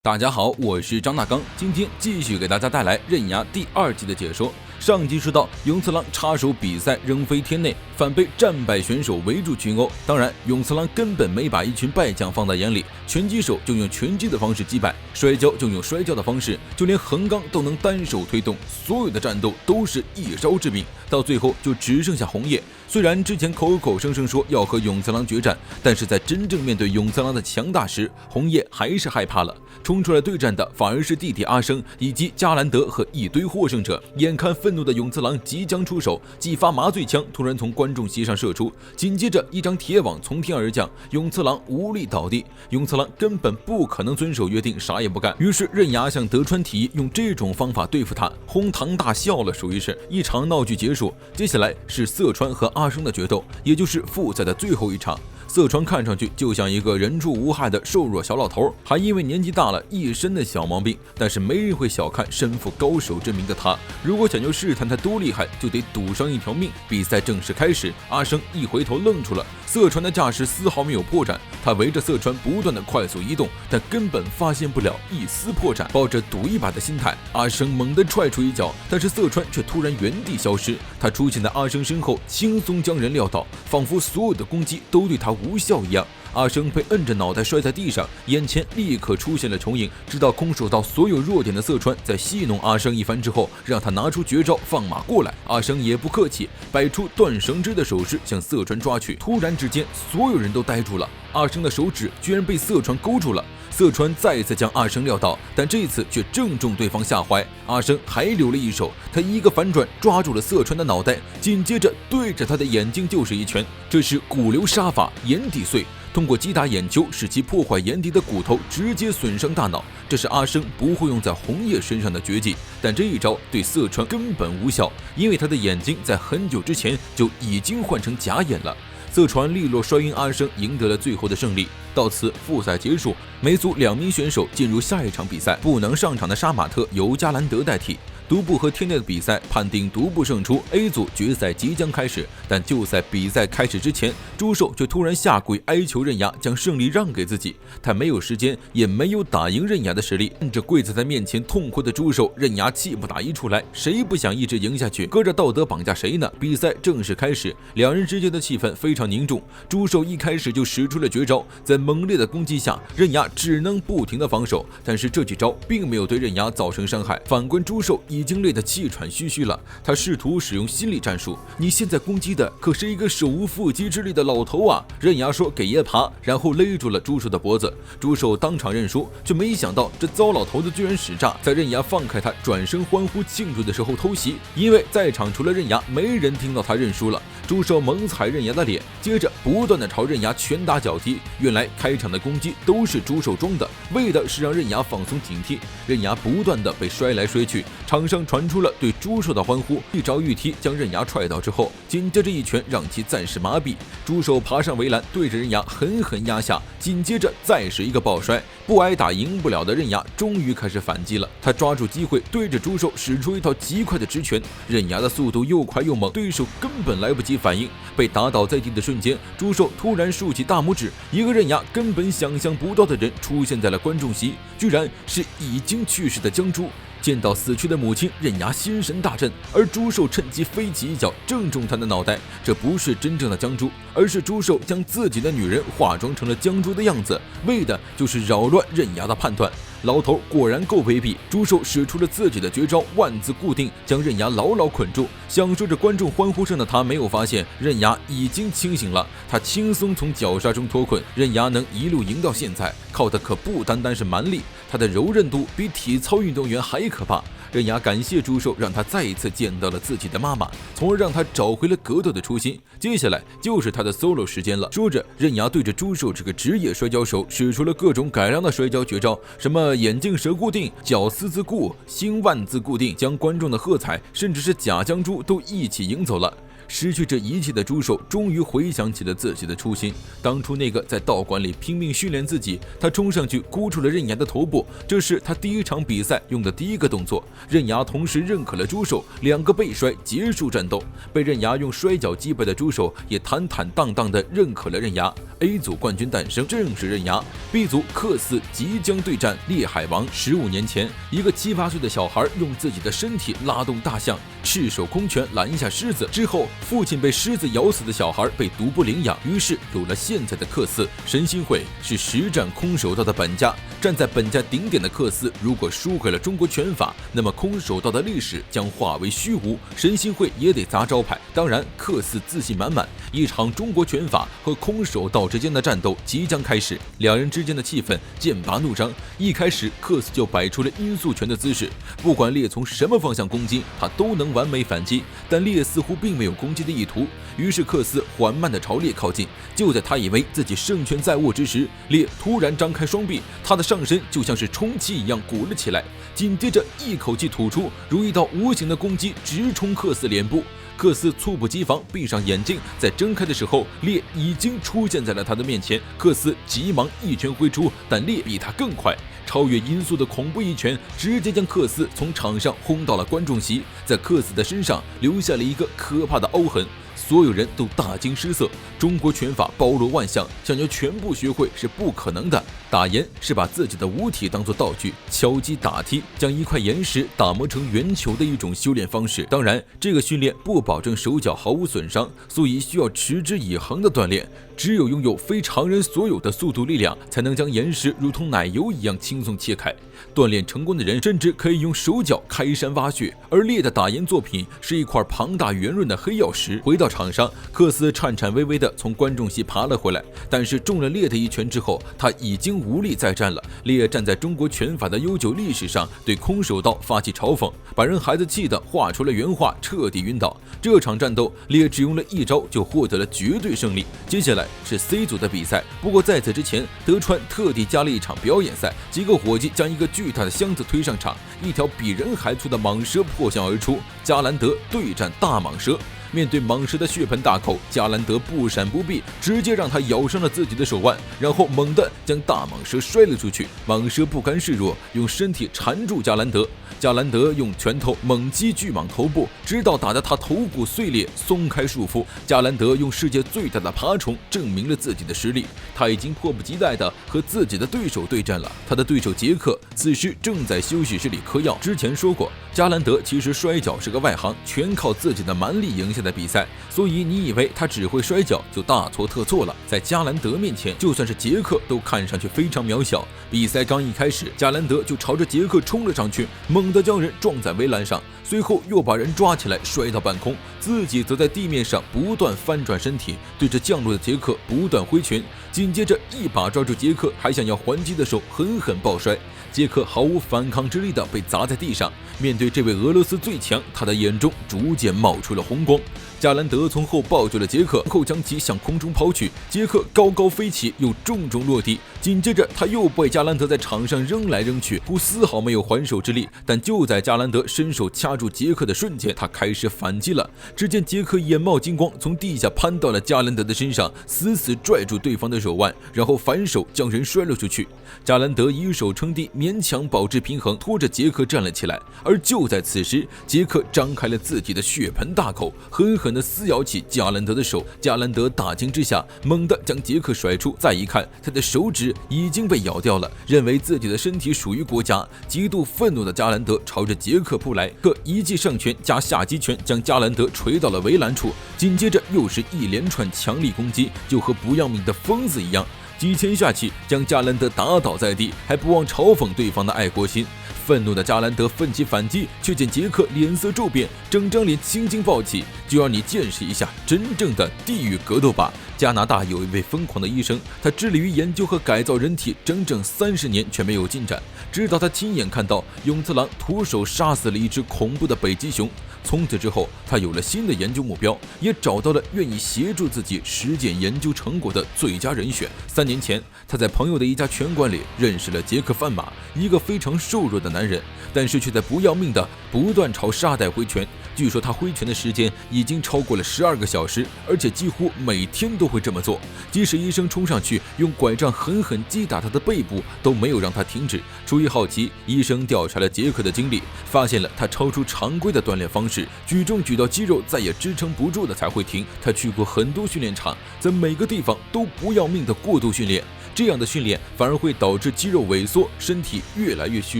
大家好，我是张大刚，今天继续给大家带来《刃牙》第2季的解说。上集说到，永次郎插手比赛扔飞天内，反被战败选手围住群殴。当然，永次郎根本没把一群败将放在眼里，拳击手就用拳击的方式击败，摔跤就用摔跤的方式，就连横纲都能单手推动。所有的战斗都是一招致命，到最后就只剩下红叶。虽然之前口口声声说要和永次郎决战，但是在真正面对永次郎的强大时，红叶还是害怕了。冲出来对战的反而是弟弟阿生以及加兰德和一堆获胜者。眼看愤怒的永次郎即将出手，几发麻醉枪突然从观众席上射出，紧接着一张铁网从天而降，永次郎无力倒地。永次郎根本不可能遵守约定，啥也不干。于是刃牙向德川提议用这种方法对付他，哄堂大笑了，属于是一场闹剧结束。接下来是色川和阿生的决斗，也就是复赛的最后一场。色川看上去就像一个人畜无害的瘦弱小老头，还因为年纪大了一身的小毛病，但是没人会小看身负高手之名的他。如果想要试探他多厉害，就得赌上一条命。比赛正式开始，阿生一回头愣住了，色川的架势丝毫没有破绽，他围着色川不断的快速移动，但根本发现不了一丝破绽。抱着赌一把的心态，阿生猛地踹出一脚，但是色川却突然原地消失，他出现在阿生身后，轻松将人撂倒，仿佛所有的攻击都对他无效一样。阿生被摁着脑袋摔在地上，眼前立刻出现了重影。知道空手道所有弱点的色川在戏弄阿生一番之后，让他拿出绝招放马过来。阿生也不客气，摆出断绳之的手势向色川抓去。突然之间，所有人都呆住了，阿生的手指居然被色川勾住了。色川再一次将阿生撂倒，但这次却正中对方下怀。阿生还留了一手，他一个反转抓住了色川的脑袋，紧接着对着他的眼睛就是一拳。这是骨流杀法，眼底碎。通过击打眼球使其破坏眼底的骨头，直接损伤大脑，这是阿生不会用在红叶身上的绝技。但这一招对色川根本无效，因为他的眼睛在很久之前就已经换成假眼了。色川利落摔晕阿生，赢得了最后的胜利。到此复赛结束，每组2名选手进入下一场比赛。不能上场的杀马特由加兰德代替。独步和天内的比赛判定独步胜出 ，A 组决赛即将开始，但就在比赛开始之前，朱寿却突然下跪哀求刃牙将胜利让给自己。他没有时间，也没有打赢刃牙的实力。看着跪在他面前痛哭的朱寿，刃牙气不打一处来，谁不想一直赢下去？搁着道德绑架谁呢？比赛正式开始，两人之间的气氛非常凝重。朱寿一开始就使出了绝招，在猛烈的攻击下，刃牙只能不停的防守，但是这几招并没有对刃牙造成伤害。反观朱寿已经累得气喘吁吁了，他试图使用心理战术。你现在攻击的可是一个手无缚鸡之力的老头啊！刃牙说给爷爬，然后勒住了朱寿的脖子。朱寿当场认输，却没想到这糟老头子居然使诈，在刃牙放开他转身欢呼庆祝的时候偷袭。因为在场除了刃牙，没人听到他认输了。朱寿猛踩刃牙的脸，接着不断的朝刃牙拳打脚踢。原来开场的攻击都是朱寿装的，为的是让刃牙放松警惕。刃牙不断的被摔来摔去，场上传出了对朱寿的欢呼。一招玉踢将刃牙踹倒之后，紧接着一拳让其暂时麻痹。朱寿爬上围栏，对着刃牙狠狠压下，紧接着再是一个抱摔。不挨打赢不了的刃牙终于开始反击了，他抓住机会对着朱寿使出一套极快的直拳。刃牙的速度又快又猛，对手根本来不及反应。被打倒在地的瞬间，朱寿突然竖起大拇指，一个刃牙根本想象不到的人出现在了观众席，居然是已经去世的江珠。见到死去的母亲，刃牙心神大震，而朱寿趁机飞起一脚正中他的脑袋。这不是真正的江珠，而是朱寿将自己的女人化妆成了江珠的样子，为的就是扰乱刃牙的判断。老头果然够卑鄙，朱寿使出了自己的绝招万字固定，将刃牙牢牢捆住。享受着观众欢呼声的他没有发现刃牙已经清醒了，他轻松从绞杀中脱困。刃牙能一路赢到现在，靠的可不单单是蛮力，他的柔韧度比体操运动员还可怕。刃牙感谢朱寿，让他再一次见到了自己的妈妈，从而让他找回了格斗的初心。接下来就是他的 solo 时间了。说着，刃牙对着朱寿这个职业摔跤手使出了各种改良的摔跤绝招，什么眼镜蛇固定、脚丝自固、心万字固定，将观众的喝彩甚至是假江珠都一起赢走了。失去这一切的猪手终于回想起了自己的初心，当初那个在道馆里拼命训练自己，他冲上去箍住了刃牙的头部，这是他第一场比赛用的第一个动作。刃牙同时认可了猪手，两个背摔结束战斗。被刃牙用摔跤击败的猪手也坦坦荡荡地认可了刃牙。A 组冠军诞生，正是刃牙。B 组克斯即将对战烈海王。15年前，一个7、8岁的小孩用自己的身体拉动大象，赤手空拳拦下狮子。之后，父亲被狮子咬死的小孩被毒不领养，于是有了现在的克斯。神心会是实战空手道的本家，站在本家顶点的克斯，如果输给了中国拳法，那么空手道的历史将化为虚无，神心会也得砸招牌。当然，克斯自信满满，一场中国拳法和空手道之间的战斗即将开始，两人之间的气氛剑拔弩张。一开始，克斯就摆出了音速拳的姿势，不管烈从什么方向攻击，他都能完美反击。但烈似乎并没有攻击的意图，于是克斯缓慢地朝烈靠近。就在他以为自己胜券在握之时，烈突然张开双臂，他的上身就像是充气一样鼓了起来，紧接着一口气吐出，如一道无形的攻击直冲克斯脸部。克斯猝不及防，闭上眼睛，在睁开的时候，烈已经出现在了他的面前。克斯急忙一拳挥出，但烈比他更快，超越音速的恐怖一拳直接将克斯从场上轰到了观众席，在克斯的身上留下了一个可怕的凹痕。所有人都大惊失色，中国拳法包罗万象，想要全部学会是不可能的。打岩是把自己的五体当作道具，敲击打踢，将一块岩石打磨成圆球的一种修炼方式。当然，这个训练不保证手脚毫无损伤，所以需要持之以恒的锻炼。只有拥有非常人所有的速度力量，才能将岩石如同奶油一样轻松切开。锻炼成功的人甚至可以用手脚开山挖穴，而烈的打岩作品是一块庞大圆润的黑曜石。回到场上，克斯颤颤巍巍地从观众席爬了回来，但是中了烈的一拳之后，他已经无力再战了。烈站在中国拳法的悠久历史上，对空手道发起嘲讽，把人孩子气得画出了原画，彻底晕倒。这场战斗，烈只用了一招就获得了绝对胜利。接下来是 C 组的比赛，不过在此之前，德川特地加了一场表演赛，几个伙计将一个巨大的箱子推上场，一条比人还粗的蟒蛇破向而出，加兰德对战大蟒蛇。面对蟒蛇的血盆大口，加兰德不闪不避，直接让他咬伤了自己的手腕，然后猛地将大蟒蛇摔了出去。蟒蛇不甘示弱，用身体缠住加兰德。加兰德用拳头猛击巨蟒头部，直到打得他头骨碎裂，松开束缚。加兰德用世界最大的爬虫证明了自己的实力，他已经迫不及待地和自己的对手对战了。他的对手杰克此时正在休息室里嗑药。之前说过，加兰德其实摔跤是个外行，全靠自己的蛮力赢下的比赛，所以你以为他只会摔跤就大错特错了。在加兰德面前，就算是杰克都看上去非常渺小。比赛刚一开始，加兰德就朝着杰克冲了上去，猛地将人撞在围栏上，随后又把人抓起来摔到半空，自己则在地面上不断翻转身体，对着降落的杰克不断挥拳，紧接着一把抓住杰克还想要还击的手狠狠抱摔，杰克毫无反抗之力地被砸在地上。面对这位俄罗斯最强，他的眼中逐渐冒出了红光。加兰德从后抱住了杰克，后将其向空中抛去，杰克高高飞起，又重重落地。紧接着他又被加兰德在场上扔来扔去，丝毫没有还手之力。但就在加兰德伸手掐住杰克的瞬间，他开始反击了。只见杰克眼冒金光，从地下攀到了加兰德的身上，死死拽住对方的手腕，然后反手将人摔了出去。加兰德以手撑地，勉强保持平衡，拖着杰克站了起来。而就在此时，杰克张开了自己的血盆大口，狠狠地撕咬起加兰德的手。加兰德大惊之下，猛地将杰克甩出。再一看，他的手指已经被咬掉了。认为自己的身体属于国家，极度愤怒的加兰德朝着杰克扑来，一记上拳加下击拳将加兰德锤到了围栏处。紧接着又是一连串强力攻击，就和不要命的疯子一样。几拳下去，将加兰德打倒在地，还不忘嘲讽对方的爱国心。愤怒的加兰德奋起反击，却见杰克脸色骤变，整张脸青筋暴起，就让你见识一下真正的地狱格斗吧。加拿大有一位疯狂的医生，他致力于研究和改造人体整整30年却没有进展，直到他亲眼看到永次郎徒手杀死了一只恐怖的北极熊。从此之后，他有了新的研究目标，也找到了愿意协助自己实践研究成果的最佳人选。3年前，他在朋友的一家拳馆里认识了杰克范马，一个非常瘦弱的男人，但是却在不要命的不断朝沙袋挥拳。据说他挥拳的时间已经超过了12个小时，而且几乎每天都会这么做。即使医生冲上去用拐杖狠狠击打他的背部，都没有让他停止。出于好奇，医生调查了杰克的经历，发现了他超出常规的锻炼方式，举重举到肌肉再也支撑不住了才会停。他去过很多训练场，在每个地方都不要命的过度训练。这样的训练反而会导致肌肉萎缩，身体越来越虚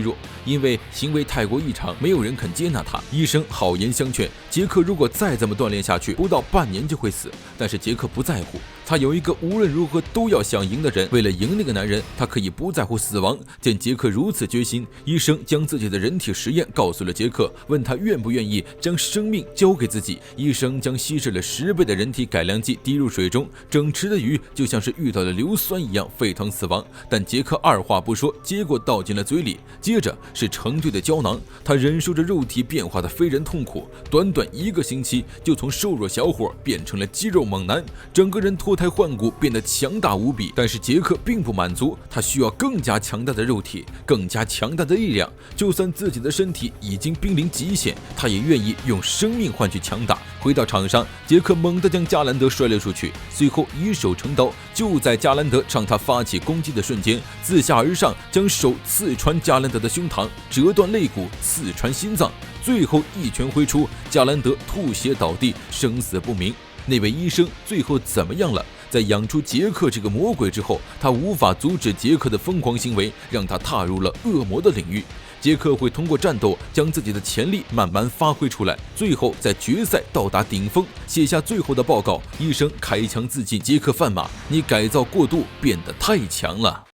弱。因为行为太过异常，没有人肯接纳他。医生好言相劝，杰克如果再这么锻炼下去，不到半年就会死。但是杰克不在乎，他有一个无论如何都要想赢的人。为了赢那个男人，他可以不在乎死亡。见杰克如此决心，医生将自己的人体实验告诉了杰克，问他愿不愿意将生命交给自己。医生将稀释了10倍的人体改良剂滴入水中，整池的鱼就像是遇到了硫酸一样沸腾死亡。但杰克二话不说，接过倒进了嘴里，接着是成堆的胶囊。他忍受着肉体变化的非人痛苦，短短1个星期就从瘦弱小伙变成了肌肉猛男，整个人脱胎换骨，变得强大无比。但是杰克并不满足，他需要更加强大的肉体，更加强大的力量。就算自己的身体已经濒临极限，他也愿意用生命换取强大。回到场上，杰克猛地将加兰德摔了出去，随后以手撑刀，就在加兰德朝他发起攻击的瞬间，自下而上将手刺穿加兰德的胸膛，折断肋骨，刺穿心脏，最后一拳挥出，加兰德吐血倒地，生死不明。那位医生最后怎么样了？在养出杰克这个魔鬼之后，他无法阻止杰克的疯狂行为，让他踏入了恶魔的领域。杰克会通过战斗将自己的潜力慢慢发挥出来，最后在决赛到达顶峰，写下最后的报告。医生开枪自尽，杰克犯马：你改造过度，变得太强了。